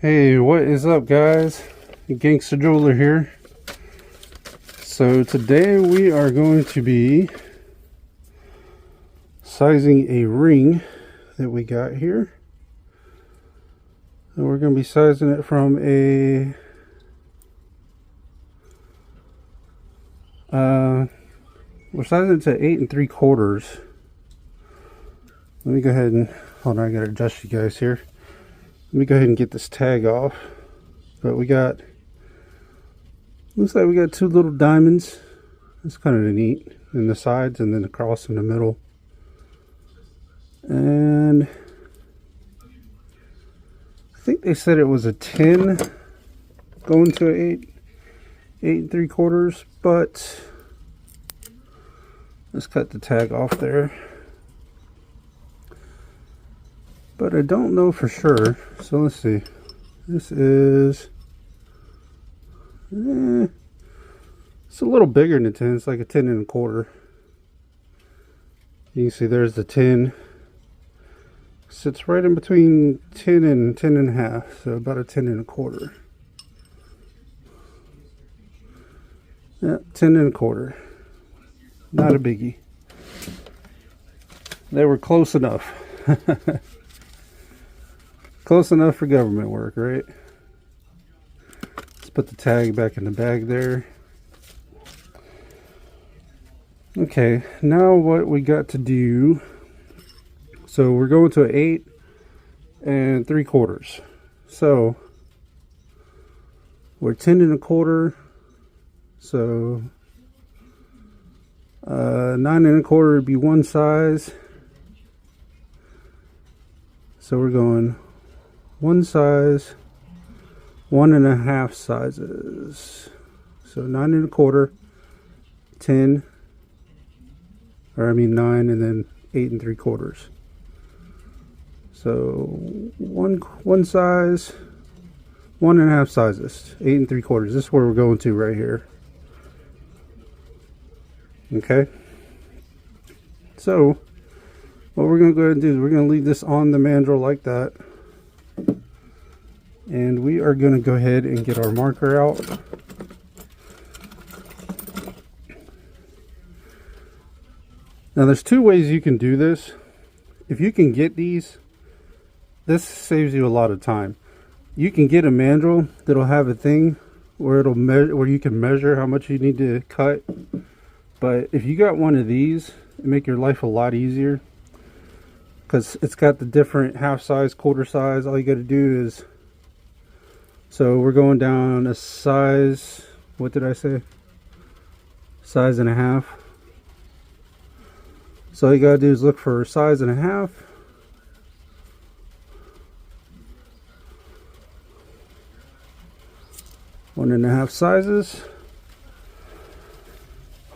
Hey, what is up, guys? Gangsta Jeweler here. So today we are going to be sizing a ring that we got here. And we're going to be sizing it from a we're sizing it to 8 3/4. Let me go ahead and hold on, I gotta adjust you guys here. Let me go ahead and get this tag off. But we got, looks like we got two little diamonds. That's kind of neat in the sides and then the cross in the middle. And I think they said it was a 10 going to an 8 3/4, but let's cut the tag off there. But I don't know for sure, so let's see. This is, it's a little bigger than a 10. It's like a 10 1/4. You can see there's the 10. Sits right in between 10 and 10 1/2, so about a 10 1/4. Yeah, 10 1/4. Not a biggie. They were close enough. Close enough for government work, right? Let's put the tag back in the bag there. Okay, now what we got to do. So we're going to an 8 3/4. So we're 10 1/4. So 9 1/4 would be one size. So we're going one size, 1 1/2 sizes. So 9 1/4, 10, or I mean 9, and then 8 3/4. So one size, 1 1/2 sizes, 8 3/4. This is where we're going to right here. Okay. So what we're going to go ahead and do is we're going to leave this on the mandrel like that. And we are going to go ahead and get our marker out. Now there's two ways you can do this. If you can get these, this saves you a lot of time. You can get a mandrel that'll have a thing where it'll measure, where you can measure how much you need to cut. But if you got one of these, it'll make your life a lot easier. Because it's got the different half size, quarter size. All you got to do is, so we're going down a size, what did I say? Size and a half. So all you got to do is look for size and a half. One and a half sizes.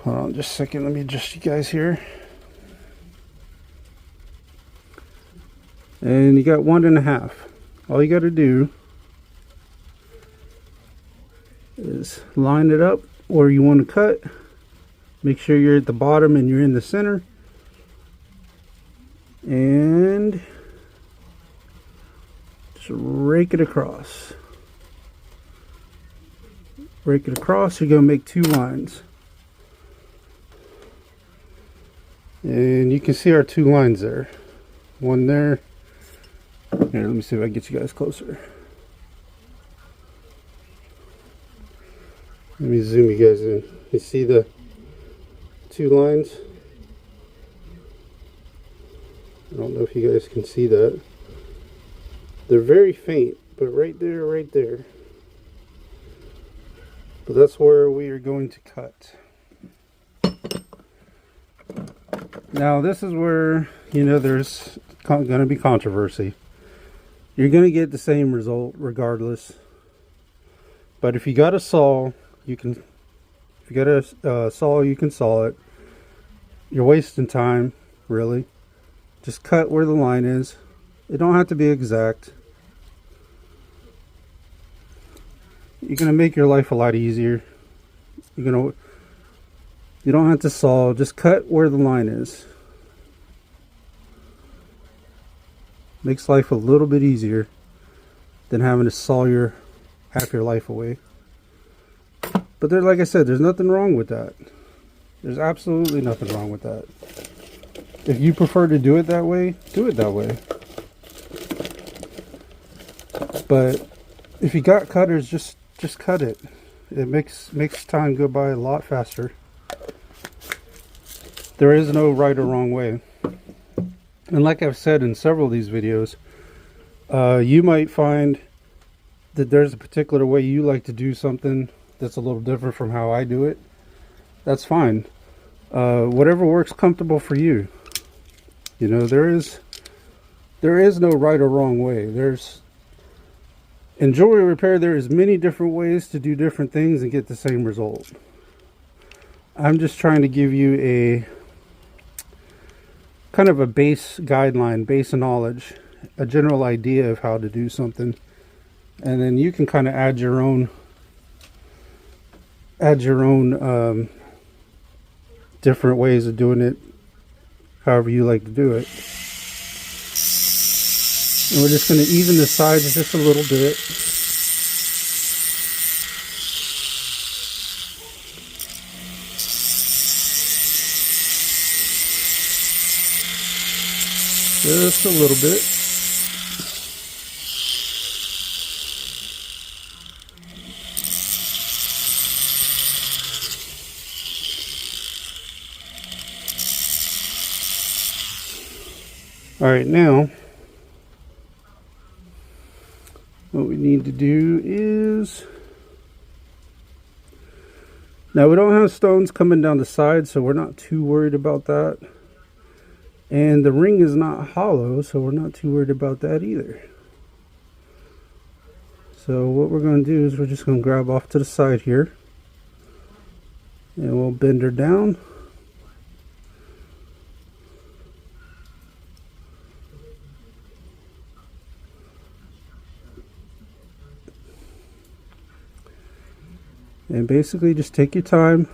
Hold on just a second, let me adjust you guys here. And you got 1 1/2. All you got to do is line it up where you want to cut. Make sure you're at the bottom and you're in the center. And just rake it across. Rake it across. You're going to make 2 lines. And you can see our 2 lines there. One there. Here, let me see if I can get you guys closer. Let me zoom you guys in. You see the 2 lines? I don't know if you guys can see that. They're very faint, but right there, right there. But that's where we are going to cut. Now this is where, you know, there's going to be controversy. You're going to get the same result regardless. But if you got a saw, you can, if you got a saw, you can saw it. You're wasting time, really. Just cut where the line is. It don't have to be exact. You're going to make your life a lot easier. You don't have to saw, just cut where the line is. Makes life a little bit easier. than having to saw your half your life away. But there, like I said, there's nothing wrong with that. There's absolutely nothing wrong with that. If you prefer to do it that way, do it that way. But if you got cutters, just cut it. It makes time go by a lot faster. There is no right or wrong way. And like I've said in several of these videos, you might find that there's a particular way you like to do something that's a little different from how I do it. That's fine. Whatever works comfortable for you. You know, there is no right or wrong way. In jewelry repair, there is many different ways to do different things and get the same result. I'm just trying to give you a kind of a base guideline, base knowledge, a general idea of how to do something, and then you can kind of add your own different ways of doing it, however you like to do it. And we're just going to even the sides just a little bit. Just a little bit. All right, now what we need to do is, now we don't have stones coming down the side, so we're not too worried about that. And the ring is not hollow, so we're not too worried about that either. So what we're going to do is we're just going to grab off to the side here, and we'll bend her down. And basically just take your time.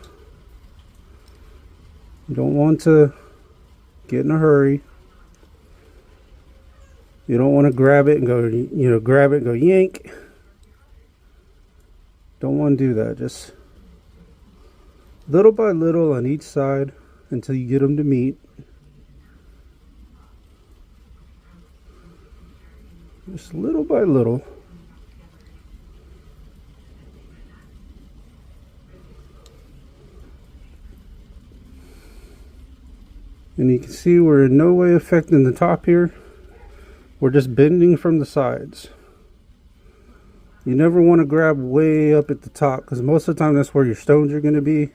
You don't want to get in a hurry. You don't want to grab it and go, grab it and go yank. Don't want to do that. Just little by little on each side until you get them to meet. Just little by little. And you can see we're in no way affecting the top here. We're just bending from the sides. You never want to grab way up at the top, because most of the time that's where your stones are going to be.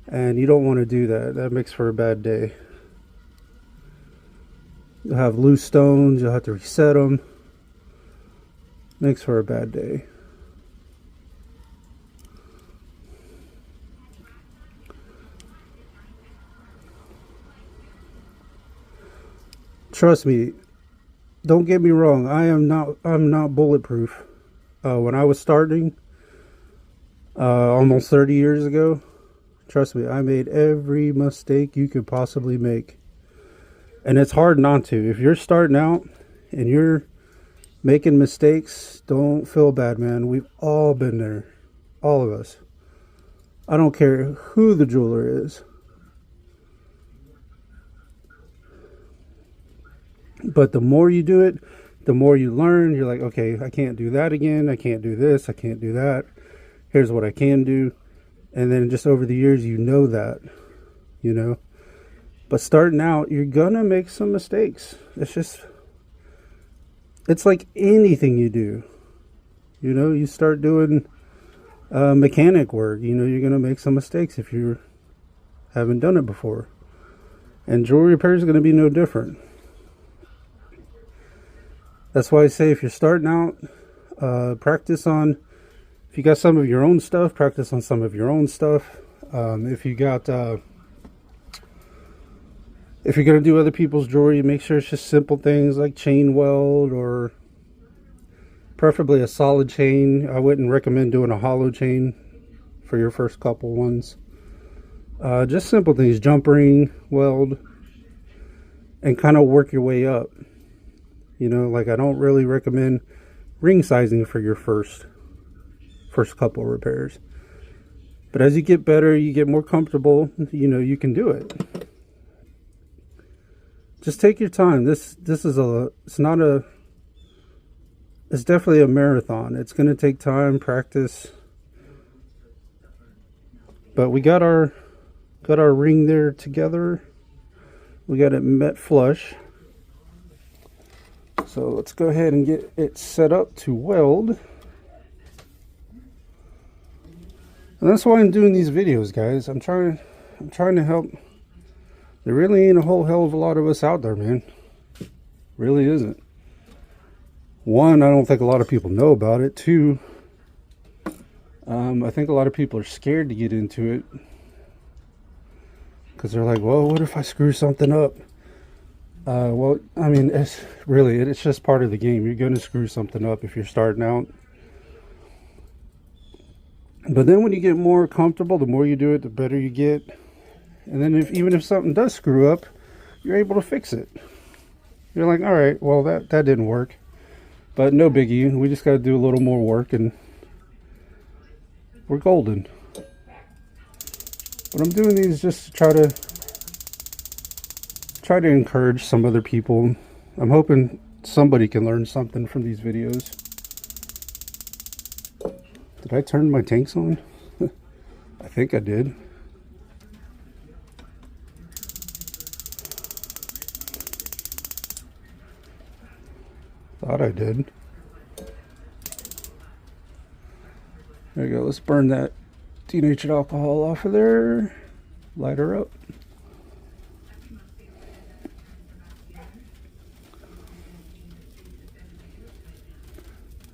And you don't want to do that. That makes for a bad day. You'll have loose stones. You'll have to reset them. Makes for a bad day. Trust me, don't get me wrong, I'm not bulletproof. When I was starting almost 30 years ago, trust me, I made every mistake you could possibly make. And it's hard not to. If you're starting out and you're making mistakes, don't feel bad, man. We've all been there. All of us. I don't care who the jeweler is. But the more you do it, the more you learn. You're like, okay, I can't do that again. I can't do this. I can't do that. Here's what I can do. And then just over the years, you know that, you know. But starting out, you're going to make some mistakes. It's like anything you do. You know, you start doing mechanic work. You know, you're going to make some mistakes if you haven't done it before. And jewelry repair is going to be no different. That's why I say if you're starting out, practice on, if you got some of your own stuff, practice on some of your own stuff. If you're going to do other people's jewelry, make sure it's just simple things like chain weld, or preferably a solid chain. I wouldn't recommend doing a hollow chain for your first couple ones. Just simple things, jump ring, weld, and kind of work your way up. You know, like I don't really recommend ring sizing for your first couple repairs. But as you get better, you get more comfortable, you know, you can do it. Just take your time. This is it's definitely a marathon. It's going to take time, practice. But we got our ring there together. We got it met flush. So let's go ahead and get it set up to weld. And that's why I'm doing these videos, guys. I'm trying to help. There really ain't a whole hell of a lot of us out there, man. Really isn't. One, I don't think a lot of people know about it. Two, I think a lot of people are scared to get into it because they're like, well, what if I screw something up? Well, I mean, it's just part of the game. You're going to screw something up if you're starting out. But then when you get more comfortable, the more you do it, the better you get. And then even if something does screw up, you're able to fix it. You're like, all right, well, that didn't work. But no biggie. We just got to do a little more work and we're golden. But I'm doing these just to try to encourage some other people. I'm hoping somebody can learn something from these videos. Did I turn my tanks on? I think I did. Thought I did. There you go. Let's burn that denatured alcohol off of there. Light her up.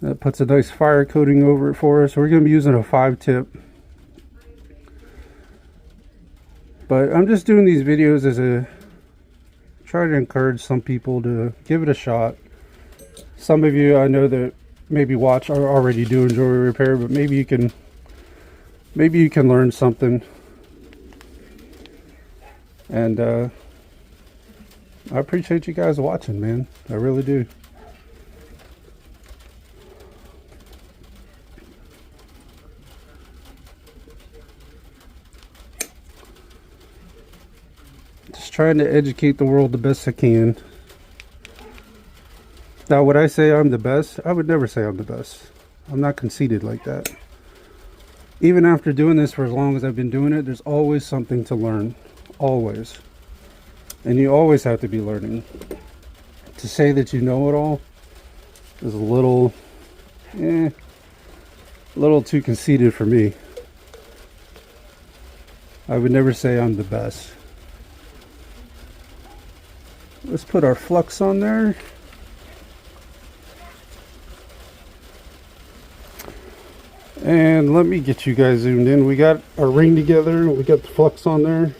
That puts a nice fire coating over it for us. We're going to be using a 5-tip. But I'm just doing these videos as try to encourage some people to give it a shot. Some of you I know that maybe watch are already doing jewelry repair, but maybe you can learn something. And I appreciate you guys watching, man. I really do. Just trying to educate the world the best I can. Now, would I say I'm the best? I would never say I'm the best. I'm not conceited like that. Even after doing this for as long as I've been doing it, there's always something to learn. Always. And you always have to be learning. To say that you know it all is a little too conceited for me. I would never say I'm the best. Let's put our flux on there. And let me get you guys zoomed in. We got our ring together. We got the flux on there.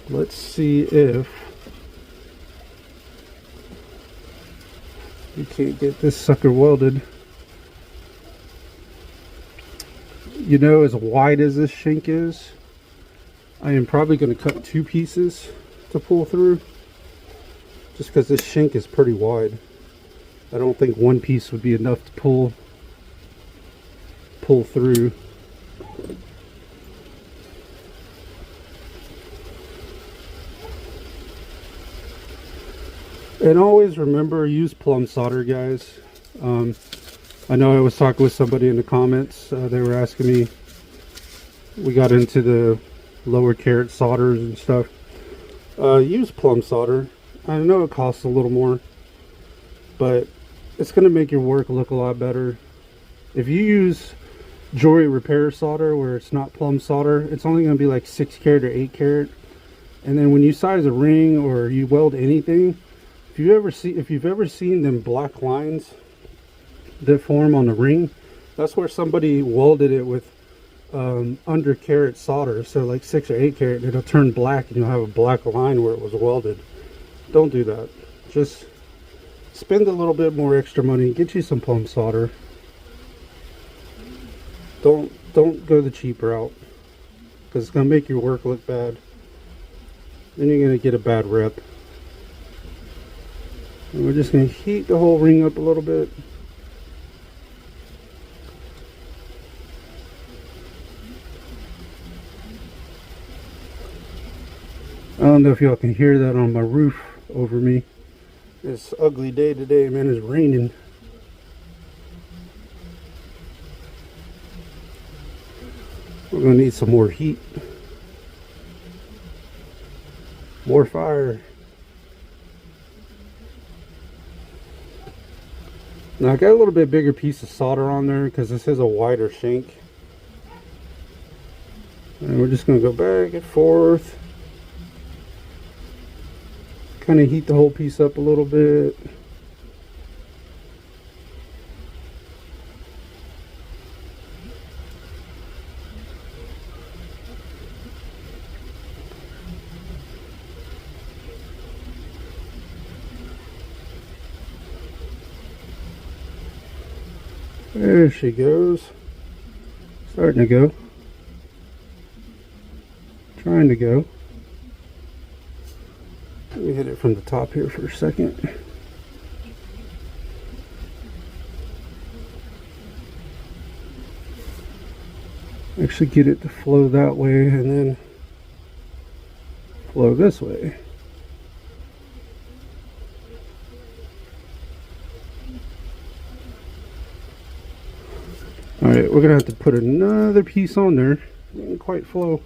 Let's see if we can't get this sucker welded. You know, as wide as this shank is, I am probably going to cut 2 pieces to pull through. Just because this shank is pretty wide. I don't think 1 piece would be enough to pull through. And always remember, use plumb solder, guys. I know I was talking with somebody in the comments. They were asking me, we got into the lower carat solders and stuff. Use plumb solder. I know it costs a little more, but it's going to make your work look a lot better. If you use jewelry repair solder where it's not plumb solder, it's only going to be like 6 carat or 8 carat. And then when you size a ring or you weld anything, if you've ever seen them black lines that form on the ring, that's where somebody welded it with under carat solder. So like 6 or 8 carat, it'll turn black and you'll have a black line where it was welded. Don't do that. Just spend a little bit more extra money, get you some plumb solder. Don't go the cheap route, because it's going to make your work look bad. Then you're going to get a bad rep. And we're just going to heat the whole ring up a little bit. I don't know if y'all can hear that on my roof over me. It's an ugly day today, man. It's raining. We're gonna need some more heat. More fire. Now I got a little bit bigger piece of solder on there because this is a wider shank. And we're just gonna go back and forth. Kind of heat the whole piece up a little bit. There she goes. Starting to go. Trying to go. Let me hit it from the top here for a second. Actually get it to flow that way and then flow this way. Alright, we're gonna have to put another piece on there. Didn't quite flow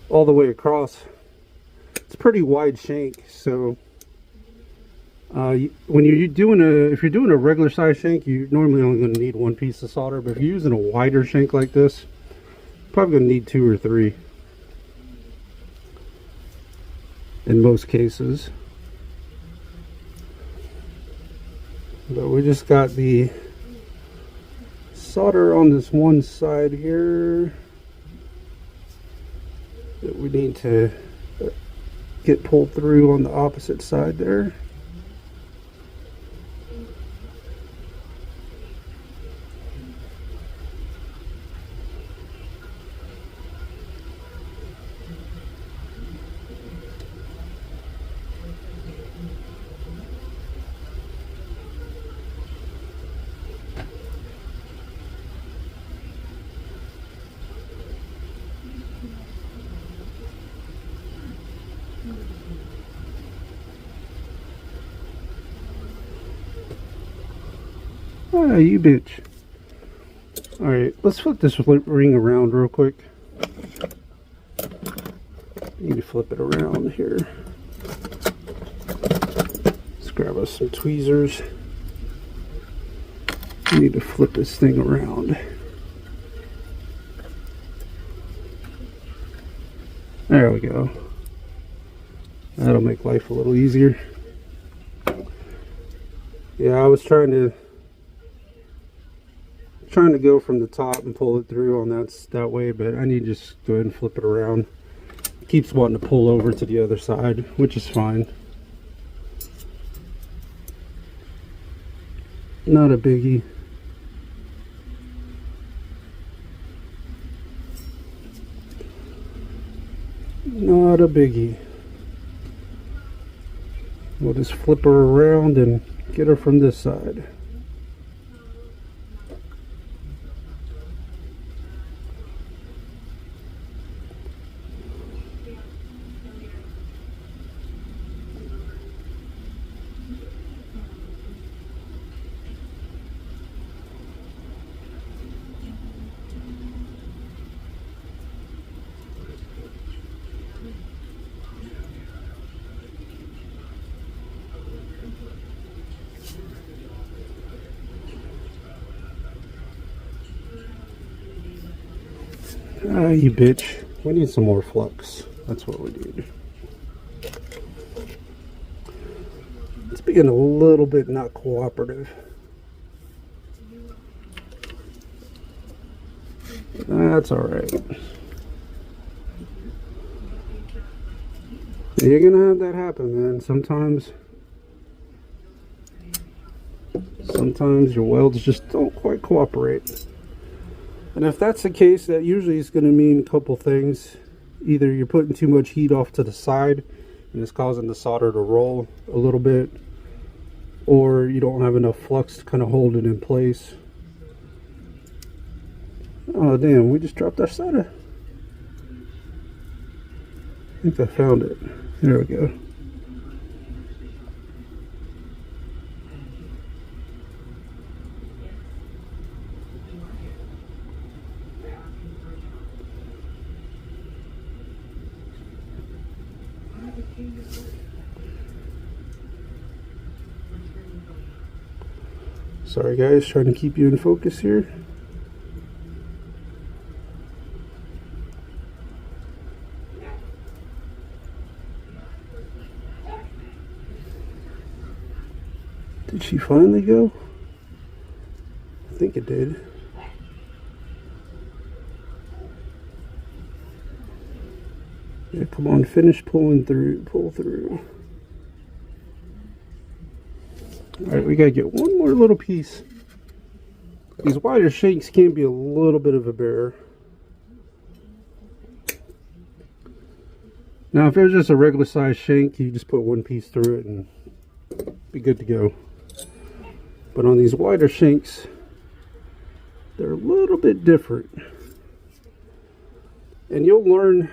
all the way across. It's a pretty wide shank, so when you're doing if you're doing a regular size shank, you're normally only going to need one piece of solder. But if you're using a wider shank like this, you're probably going to need 2 or 3 in most cases. But we just got the solder on this one side here that we need to get pulled through on the opposite side there. Ah, you bitch. Alright, let's flip this ring around real quick. Need to flip it around here. Let's grab us some tweezers. We need to flip this thing around. There we go. That'll make life a little easier. Yeah, I was trying to go from the top and pull it through on that way, but I need to just go ahead and flip it around. It keeps wanting to pull over to the other side, which is fine. Not a biggie. Not a biggie. We'll just flip her around and get her from this side. Ah, you bitch. We need some more flux. That's what we need. It's being a little bit not cooperative. That's alright. You're gonna have that happen, man. Sometimes your welds just don't quite cooperate. And if that's the case, that usually is going to mean a couple things. Either you're putting too much heat off to the side and it's causing the solder to roll a little bit, or you don't have enough flux to kind of hold it in place. Oh damn, we just dropped our solder. I think I found it. There we go. Sorry guys, trying to keep you in focus here. Did she finally go? I think it did. Yeah, come on, finish pulling through, pull through. Alright, we gotta get one more little piece. These wider shanks can be a little bit of a bear. Now, if it was just a regular size shank, you just put one piece through it and be good to go. But on these wider shanks, they're a little bit different. And you'll learn,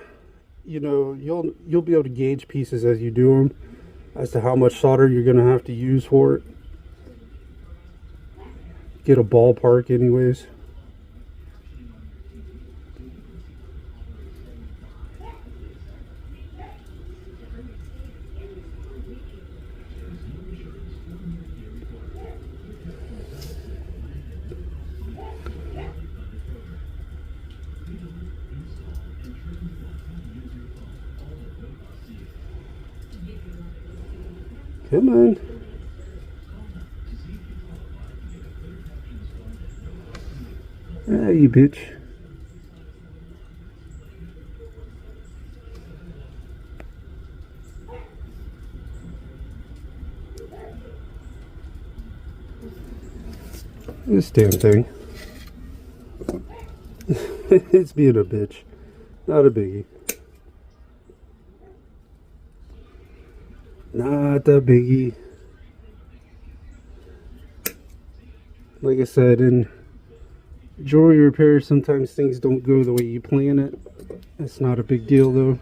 you know, you'll be able to gauge pieces as you do them as to how much solder you're going to have to use for it. Get a ballpark anyways. Come on. Ah, you bitch. This damn thing. It's being a bitch. Not a biggie. Not a biggie. Like I said, in jewelry repair, sometimes things don't go the way you plan it. It's not a big deal though.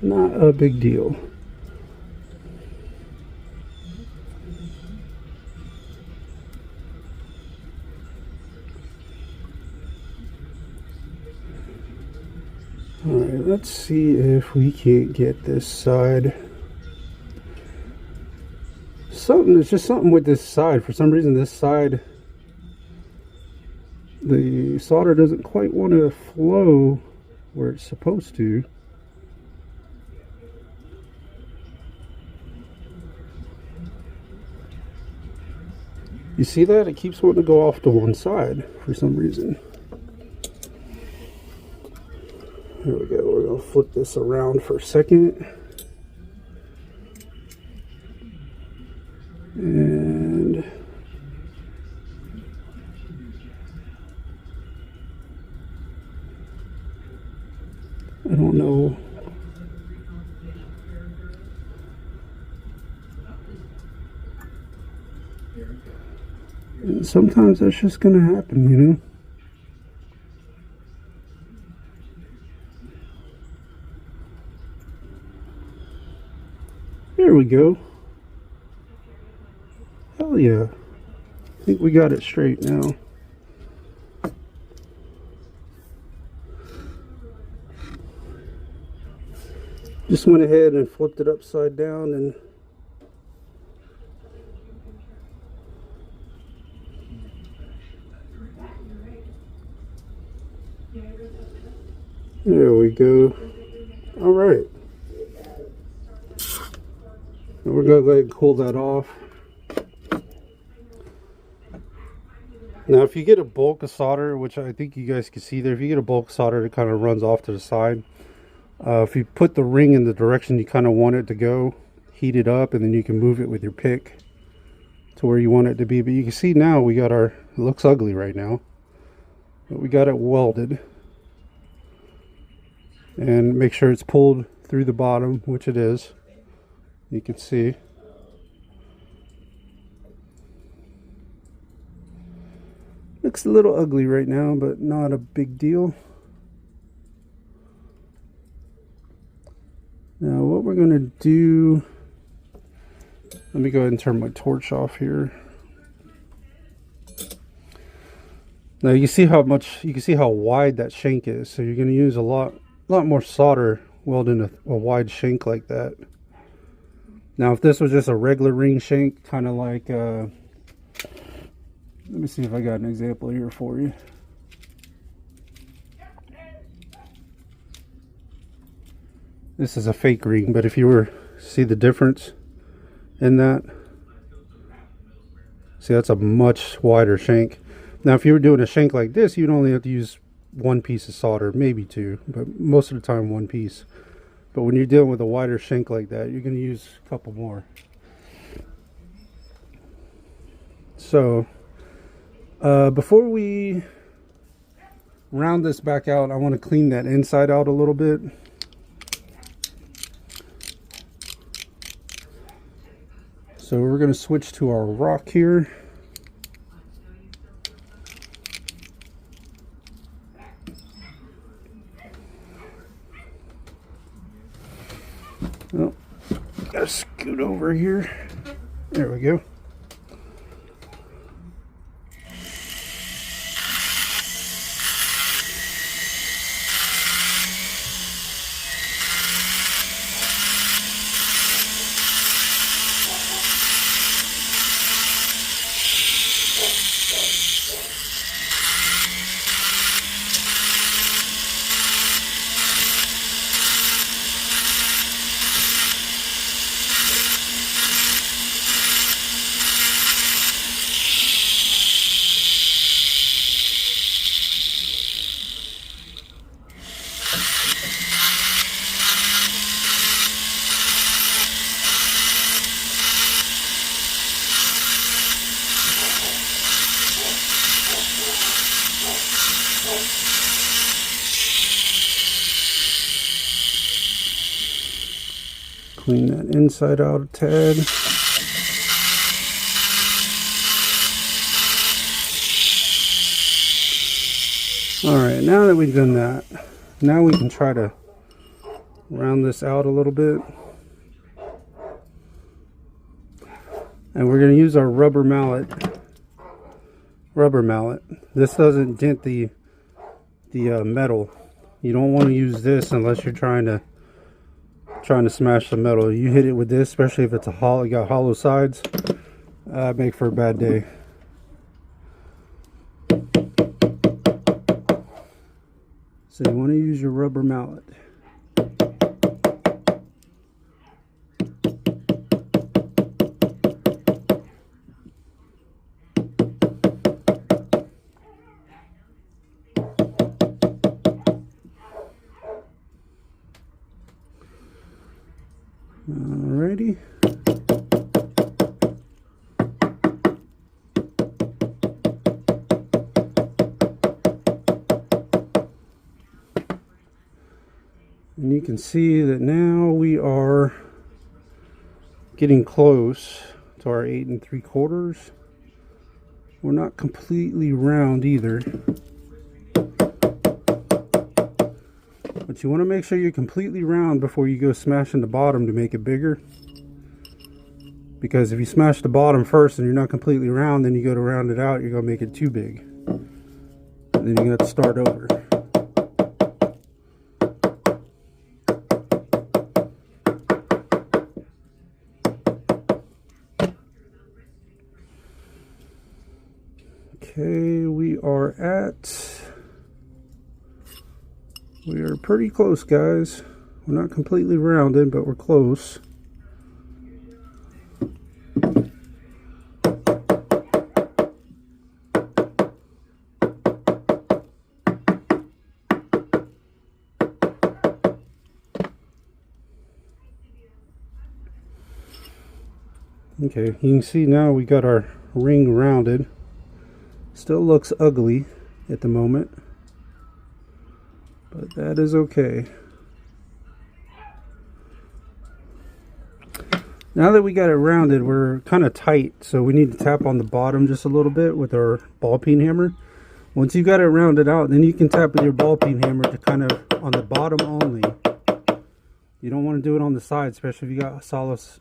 Not a big deal. Alright, let's see if we can't get this side. It's just something with this side. For some reason, this side, the solder doesn't quite want to flow where it's supposed to. You see that? It keeps wanting to go off to one side for some reason. There we go. We're going to flip this around for a second. And I don't know. And sometimes that's just going to happen, you know? There we go. Hell yeah. I think we got it straight now. Just went ahead and flipped it upside down and there we go. All right. And we're going to go ahead and cool that off. Now, if you get a bulk of solder, which I think you guys can see there, if you get a bulk of solder, it kind of runs off to the side. If you put the ring in the direction you kind of want it to go, heat it up, and then you can move it with your pick to where you want it to be. But you can see now we got our, it looks ugly right now, but we got it welded. And make sure it's pulled through the bottom, which it is. You can see. Looks a little ugly right now, but not a big deal. Now what we're going to do, let me go ahead and turn my torch off here. Now you see how wide that shank is, so you're going to use a lot more solder welding a wide shank like that. Now if this was just a regular ring shank, kind of like, let me see if I got an example here for you. This is a fake ring, but if you were to see the difference in that, see that's a much wider shank. Now if you were doing a shank like this, you'd only have to use one piece of solder, maybe two, but most of the time one piece. But when you're dealing with a wider shank like that, you're going to use a couple more. So before we round this back out, I want to clean that inside out a little bit. So we're going to switch to our rock here. Oh, gotta scoot over here. There we go. Clean that inside out a tad. Alright, now that we've done that, now we can try to round this out a little bit. And we're going to use our rubber mallet. This doesn't dent the metal. You don't want to use this unless you're trying to smash the metal. You hit it with this, especially if it's a hollow, got hollow sides, make for a bad day. So you want to use your rubber mallet. Alrighty. And you can see that now we are getting close to our 8 3/4. We're not completely round either. But you want to make sure you're completely round before you go smashing the bottom to make it bigger. Because if you smash the bottom first and you're not completely round, then you go to round it out, you're going to make it too big. And then you're going to have to start over. Okay, we are pretty close, guys. We're not completely rounded, but we're close. Okay, you can see now we got our ring rounded. Still looks ugly at the moment, but that is okay. Now that we got it rounded, we're kind of tight, so we need to tap on the bottom just a little bit with our ball peen hammer. Once you got it rounded out, then you can tap with your ball peen hammer to kind of on the bottom only. You don't want to do it on the side, especially if you got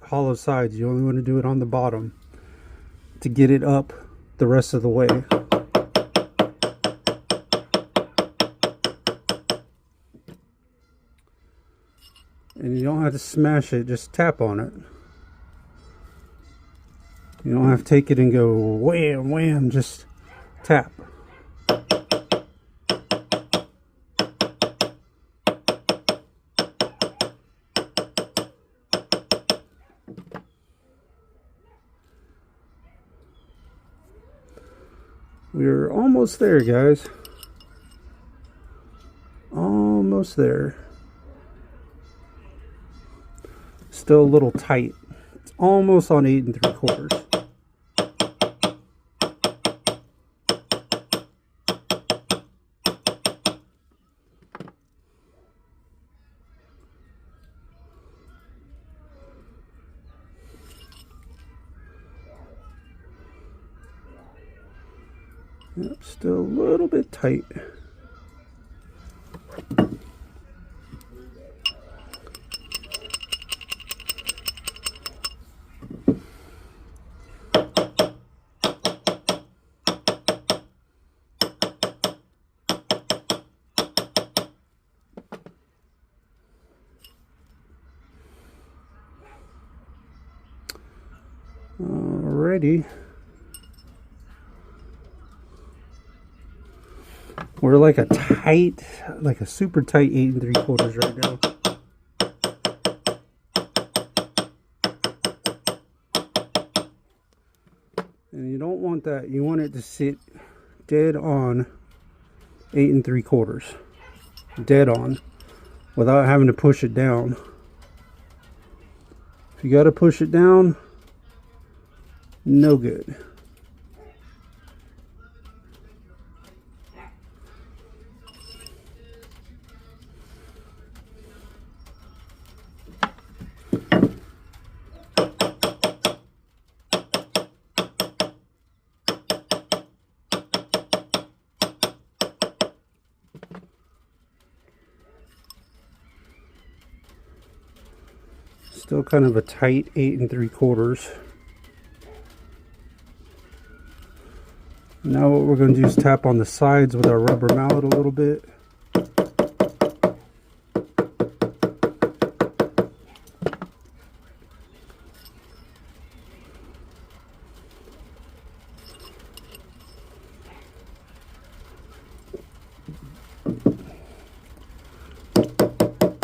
hollow sides. You only want to do it on the bottom to get it up the rest of the way. And you don't have to smash it, just tap on it. You don't have to take it and go wham, wham, just tap. We're almost there, guys. Almost there. Still a little tight. It's almost on 8 3/4. Yep, still a little bit tight. Alrighty. We're like a super tight 8 3/4 right now. And you don't want that. You want it to sit dead on 8 3/4. Dead on. Without having to push it down. If you got to push it down, no good. Still kind of a tight 8 3/4. Now what we're going to do is tap on the sides with our rubber mallet a little bit.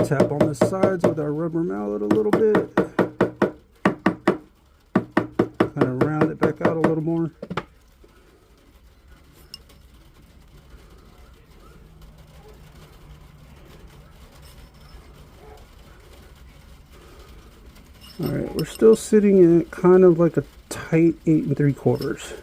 Tap on the sides with our rubber mallet a little bit. Kind of round it back out a little more. Alright, we're still sitting in kind of like a tight 8 3/4.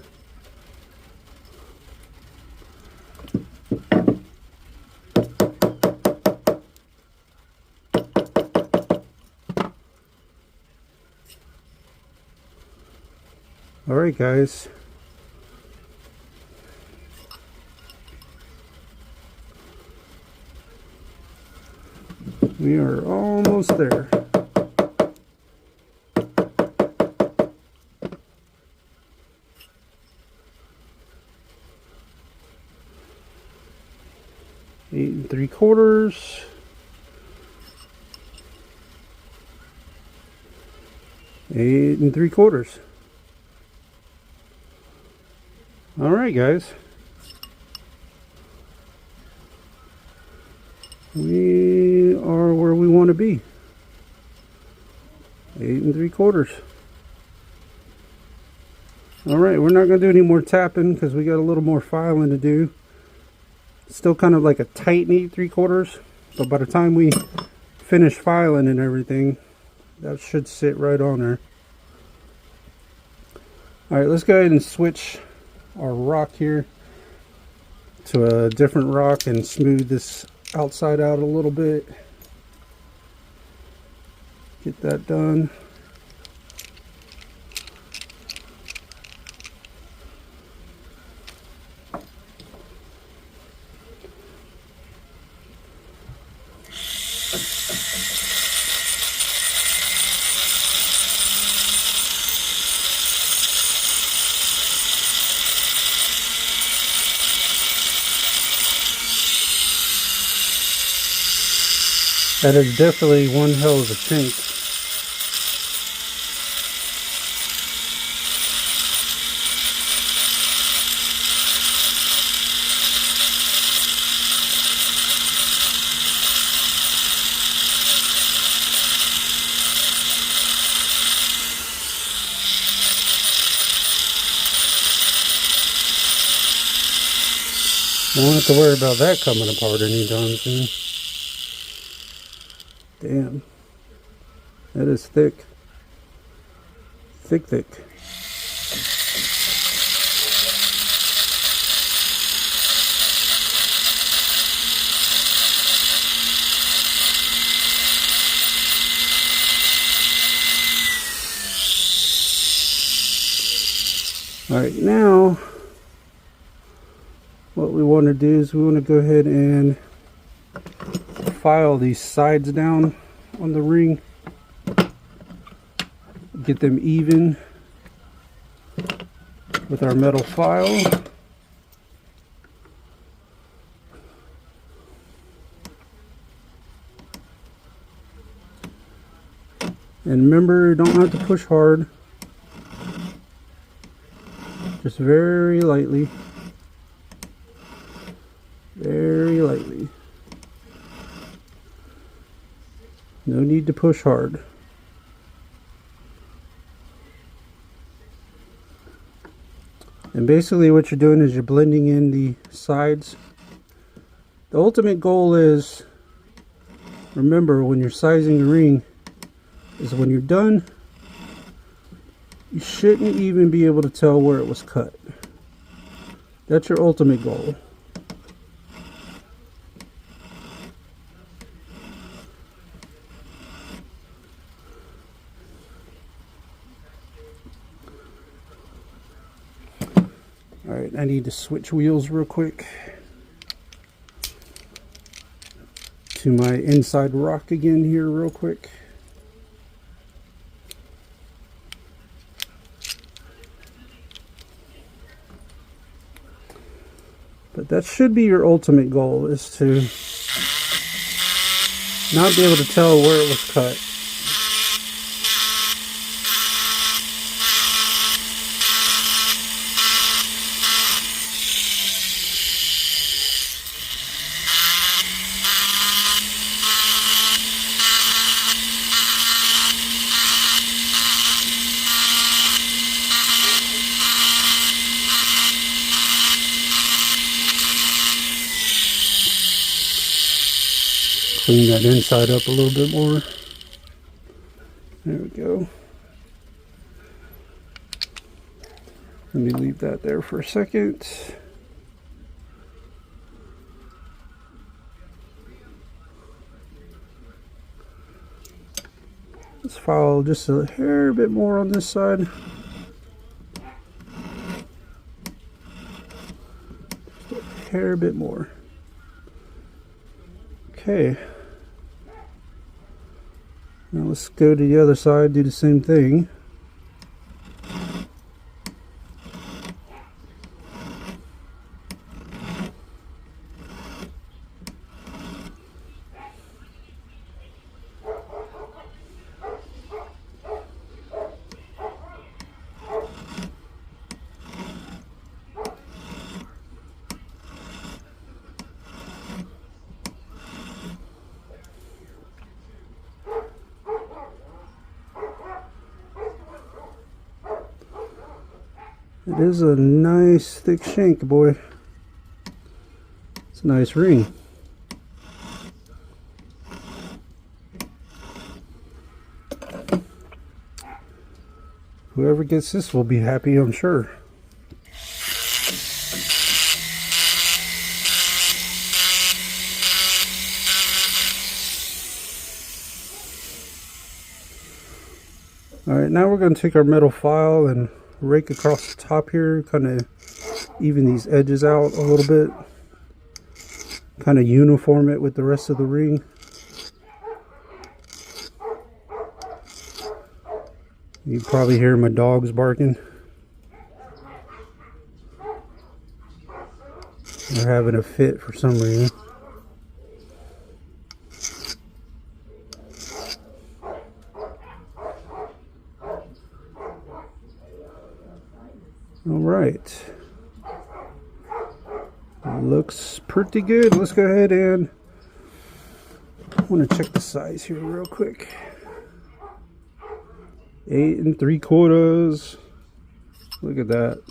Alright guys, we are almost there. Eight 3/4. 8 3/4. Alright guys, we are where we want to be. 8 3/4. Alright, we're not going to do any more tapping because we got a little more filing to do. Still kind of like a tight 8 3/4, but by the time we finish filing and everything, that should sit right on there. Alright, let's go ahead and switch our rock here to a different rock and smooth this outside out a little bit. Get that done. That is definitely one hell of a shank. Don't have to worry about that coming apart anytime soon. Damn. That is thick. Thick, thick. Alright, now what we want to do is we want to go ahead and file these sides down on the ring. Get them even with our metal file. And remember, you don't have to push hard. Just very lightly. Very lightly. No need to push hard. And basically what you're doing is you're blending in the sides. The ultimate goal is, remember, when you're sizing a ring, is when you're done, you shouldn't even be able to tell where it was cut. That's your ultimate goal. Alright, I need to switch wheels real quick to my inside rock again here real quick. But that should be your ultimate goal, is to not be able to tell where it was cut. Clean that inside up a little bit more. There we go. Let me leave that there for a second. Let's file just a hair bit more on this side. Just a hair bit more. Okay. Now let's go to the other side, do the same thing. It is a nice thick shank, boy. It's a nice ring. Whoever gets this will be happy, I'm sure. Alright, now we're going to take our metal file and rake across the top here, kind of even these edges out a little bit, kind of uniform it with the rest of the ring. You probably hear my dogs barking. They're having a fit for some reason. All right. Looks pretty good. Let's go ahead and I want to check the size here real quick. 8 3/4. Look at that.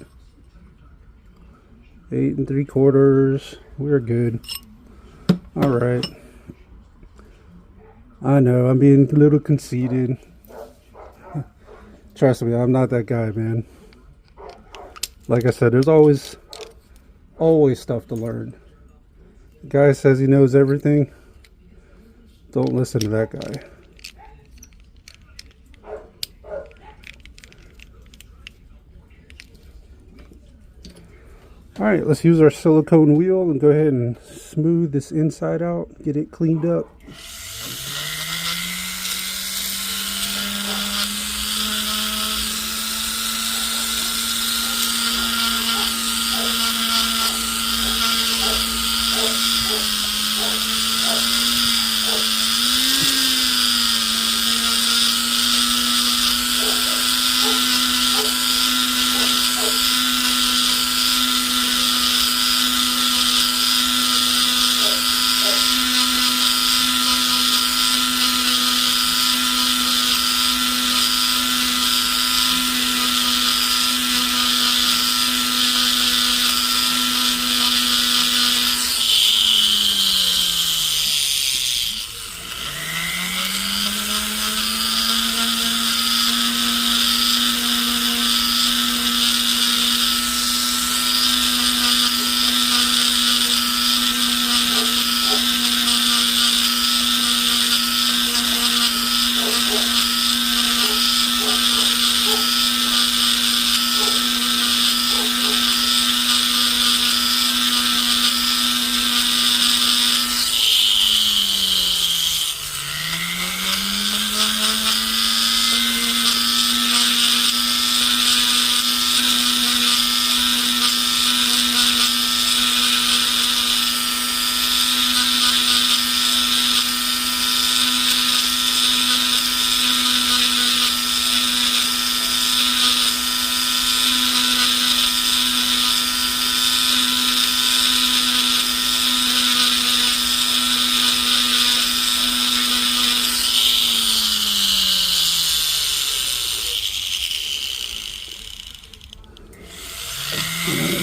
8 3/4. We're good. All right. I know I'm being a little conceited. Trust me, I'm not that guy, man. Like I said, there's always stuff to learn. The guy says he knows everything. Don't listen to that guy. Alright, let's use our silicone wheel and go ahead and smooth this inside out, get it cleaned up.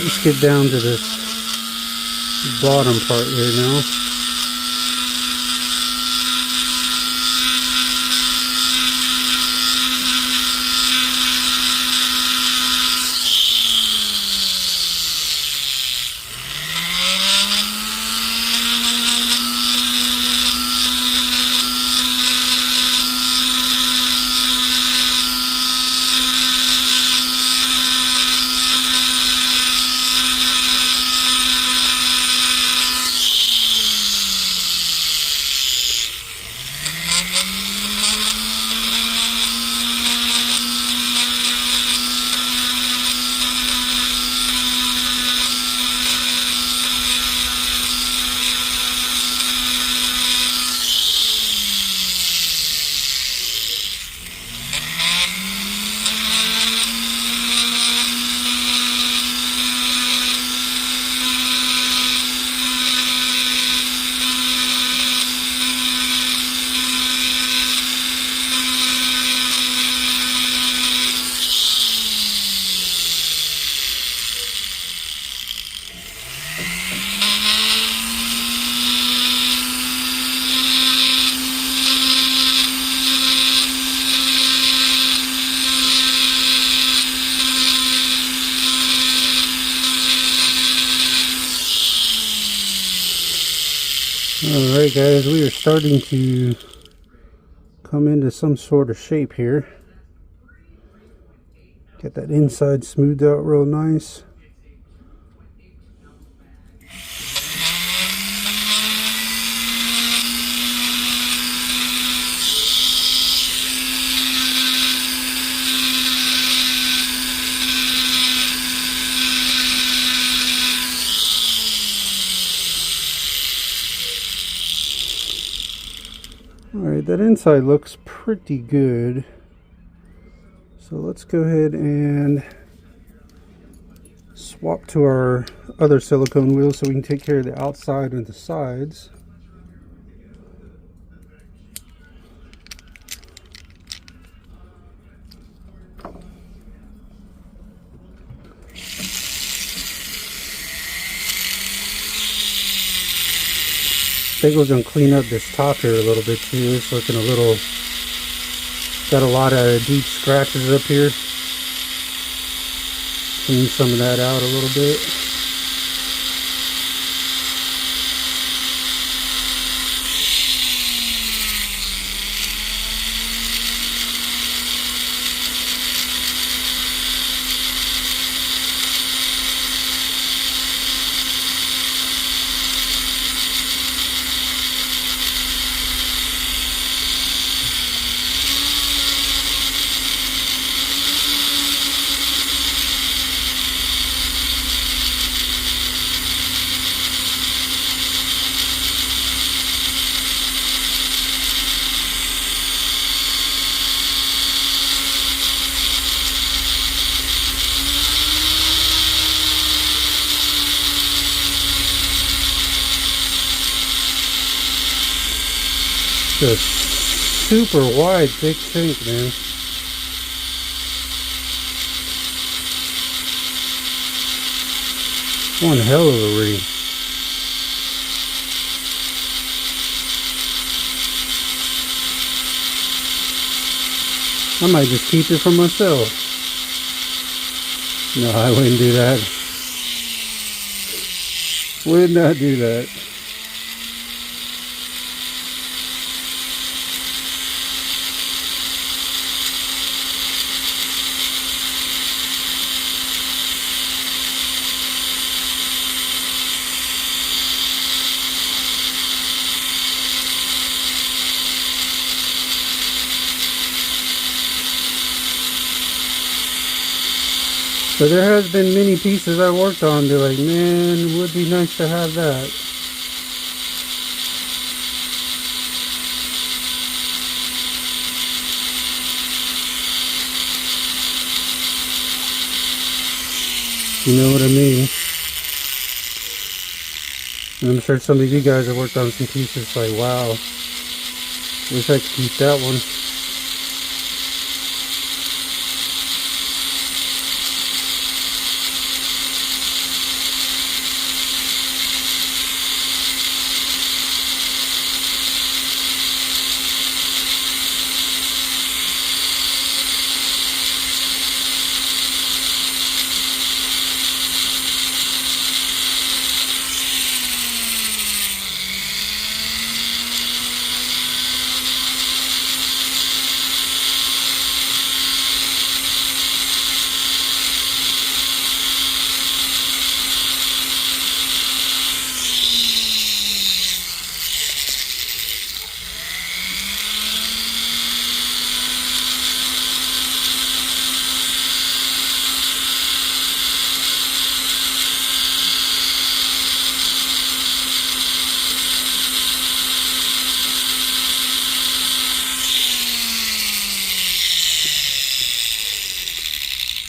Let's get down to this bottom part here now. Alright guys, we are starting to come into some sort of shape here. Get that inside smoothed out real nice. Alright, that inside looks pretty good. So let's go ahead and swap to our other silicone wheel so we can take care of the outside and the sides. I think we're going to clean up this top here a little bit too. It's looking a little, got a lot of deep scratches up here. Clean some of that out a little bit. Just super wide, thick sink, man. One hell of a ring. I might just keep it for myself. No, I wouldn't do that. Would not do that. But there has been many pieces I worked on be like, man, it would be nice to have that. You know what I mean? And I'm sure some of you guys have worked on some pieces like, wow, wish I could keep that one.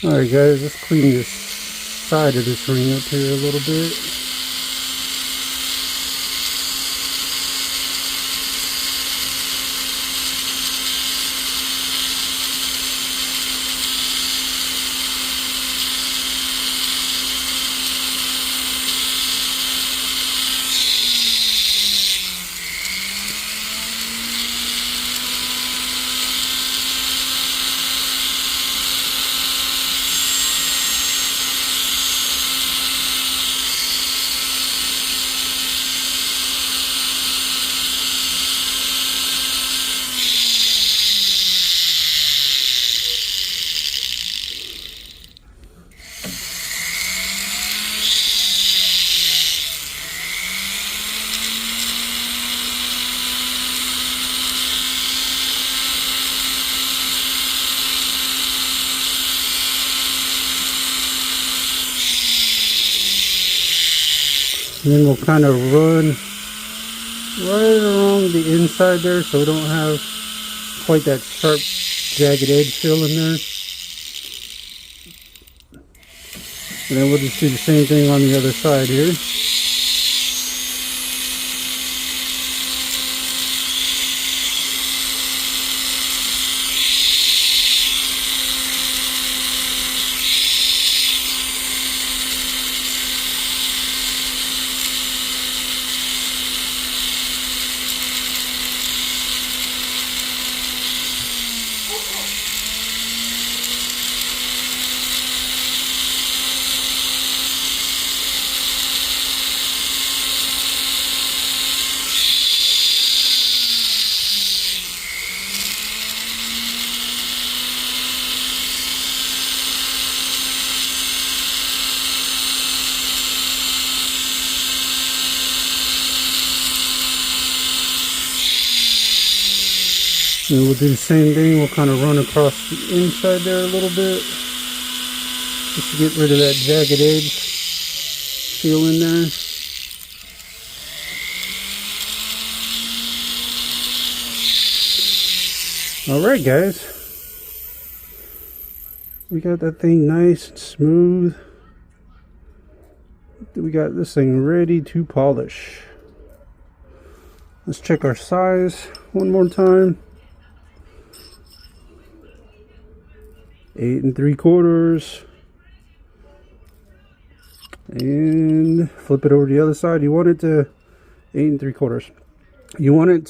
Alright guys, let's clean this side of this ring up here a little bit. And then we'll kind of run right along the inside there so we don't have quite that sharp jagged edge fill in there. And then we'll just do the same thing on the other side here. And we'll do the same thing. We'll kind of run across the inside there a little bit, just to get rid of that jagged edge feel in there. Alright guys, we got that thing nice and smooth. We got this thing ready to polish. Let's check our size one more time. 8 3/4, and flip it over to the other side. You want it to 8 3/4. You want it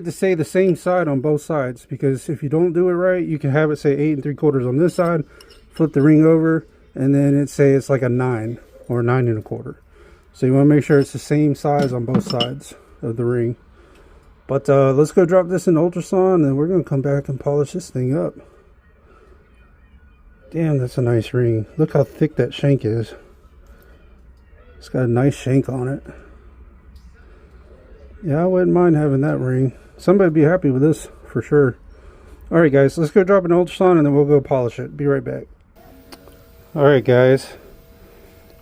to say the same side on both sides, because if you don't do it right, you can have it say 8 3/4 on this side, flip the ring over, and then it say it's like a 9 or 9 1/4. So you want to make sure it's the same size on both sides of the ring. But let's go drop this in ultrasound, and we're going to come back and polish this thing up. Damn, that's a nice ring. Look how thick that shank is. It's got a nice shank on it. Yeah, I wouldn't mind having that ring. Somebody'd be happy with this for sure. Alright guys, let's go drop an ultrasound and then we'll go polish it. Be right back. Alright guys,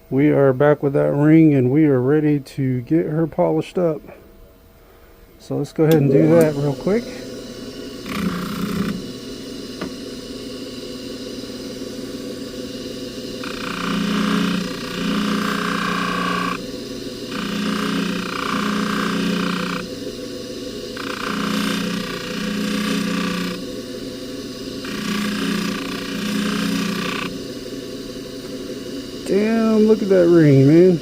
we are back with that ring and we are ready to get her polished up. So let's go ahead and do that real quick. Damn, look at that ring, man.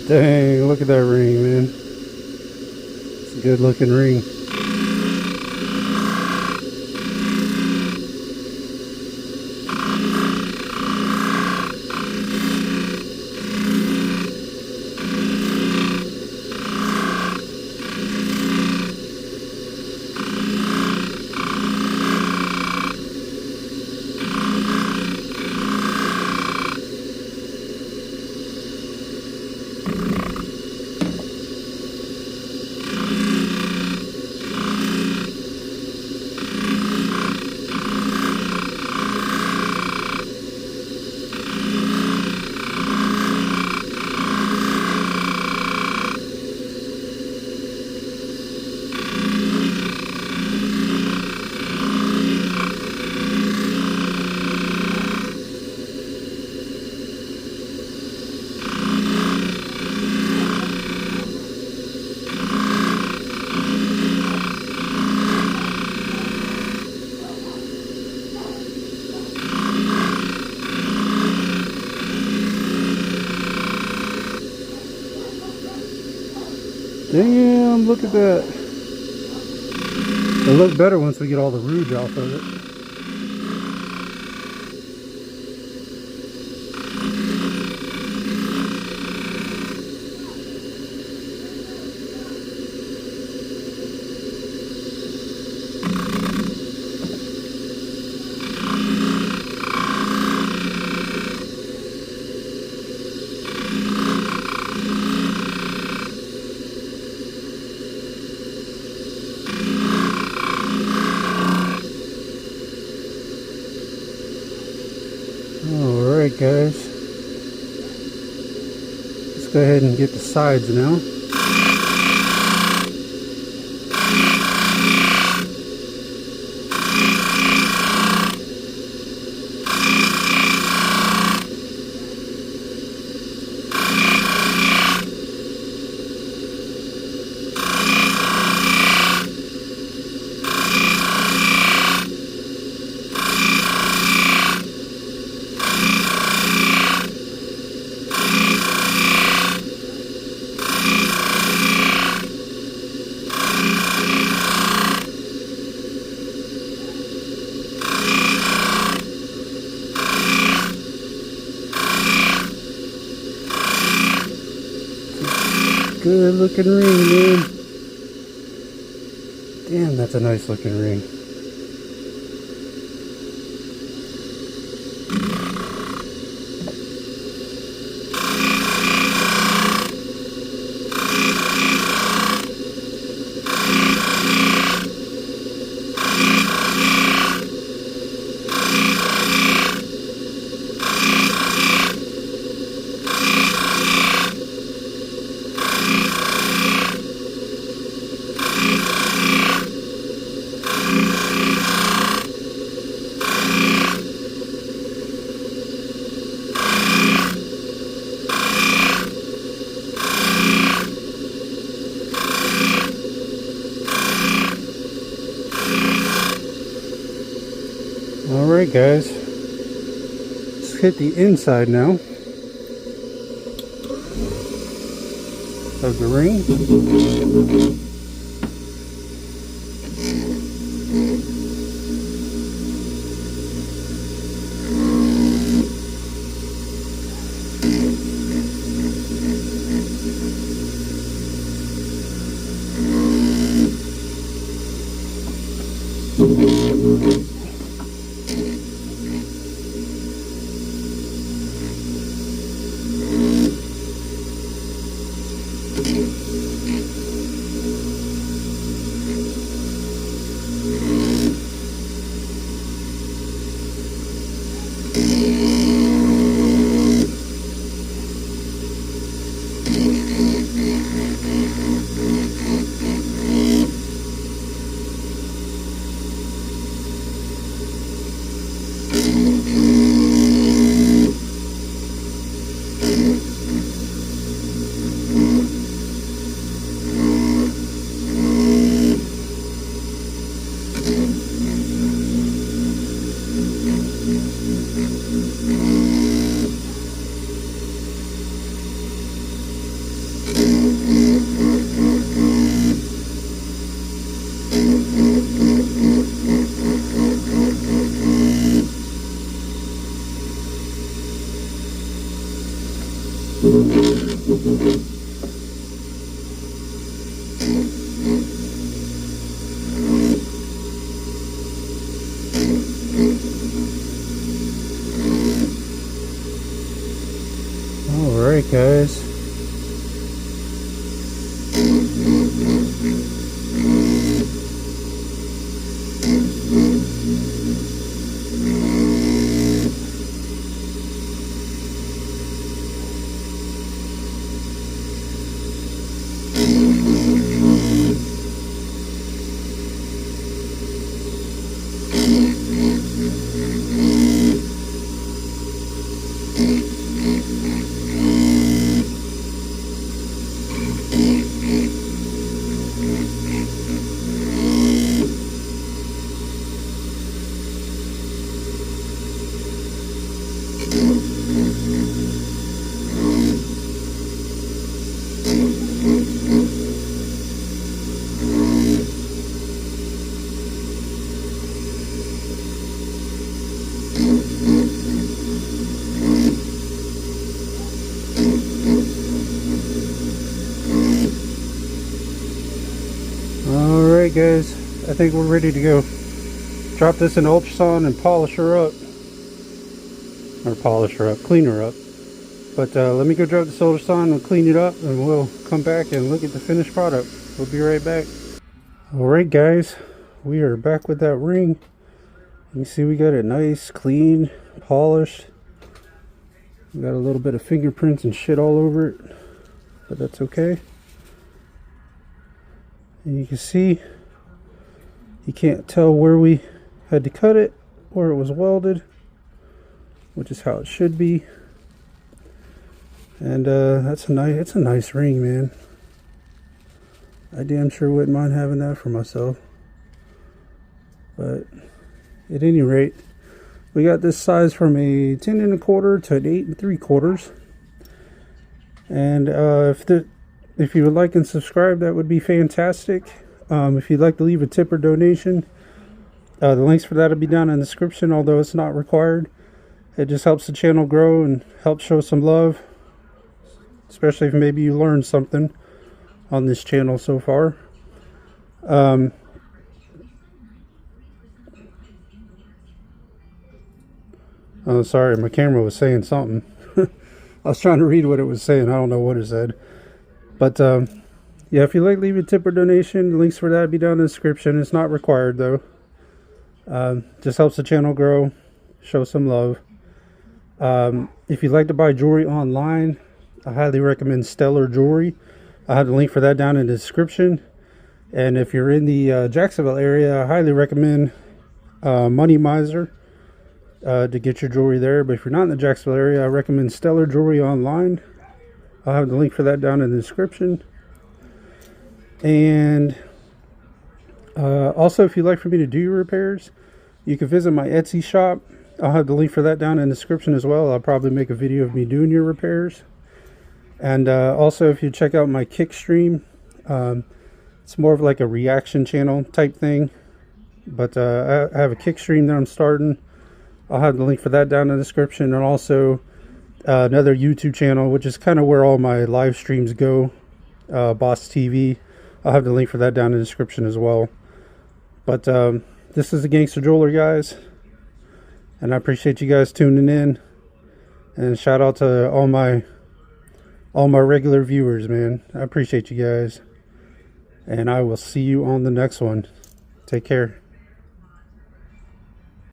Dang, look at that ring, man. It's a good looking ring. Damn, look at that. It'll look better once we get all the rouge off of it. Alright guys, let's go ahead and get the sides now. Good looking ring, man. Damn, that's a nice looking ring. Alright guys, let's hit the inside now of the ring. Alright guys, Alright guys, I think we're ready to go. Drop this in ultrasound and polish her up. Or polish her up, clean her up. But let me go drop this ultrasound and clean it up, and we'll come back and look at the finished product. We'll be right back. Alright guys, we are back with that ring. You can see we got it nice, clean, polished. We got a little bit of fingerprints and shit all over it, but that's okay. And you can see, you can't tell where we had to cut it, where it was welded, which is how it should be. And it's a nice ring, man. I damn sure wouldn't mind having that for myself. But at any rate, we got this size from a 10 1/4 to an 8 3/4. And if you would like and subscribe, that would be fantastic. If you'd like to leave a tip or donation, the links for that will be down in the description, although it's not required. It just helps the channel grow and helps show some love, especially if maybe you learned something on this channel so far. Oh, sorry, my camera was saying something. I was trying to read what it was saying. I don't know what it said. But yeah, if you'd like to leave a tip or donation, the links for that will be down in the description. It's not required though. Just helps the channel grow, show some love. If you'd like to buy jewelry online, I highly recommend Stellar Jewelry. I have the link for that down in the description. And if you're in the Jacksonville area, I highly recommend Money Miser to get your jewelry there. But if you're not in the Jacksonville area, I recommend Stellar Jewelry online. I'll have the link for that down in the description. And also, if you'd like for me to do your repairs, you can visit my Etsy shop. I'll have the link for that down in the description as well. I'll probably make a video of me doing your repairs. And also, if you check out my Kick stream, it's more of like a reaction channel type thing. But I have a Kick stream that I'm starting. I'll have the link for that down in the description. And also another YouTube channel, which is kind of where all my live streams go, Boss TV. I'll have the link for that down in the description as well. But this is the Gangster Jeweler, guys. And I appreciate you guys tuning in. And shout out to all my regular viewers, man. I appreciate you guys. And I will see you on the next one. Take care.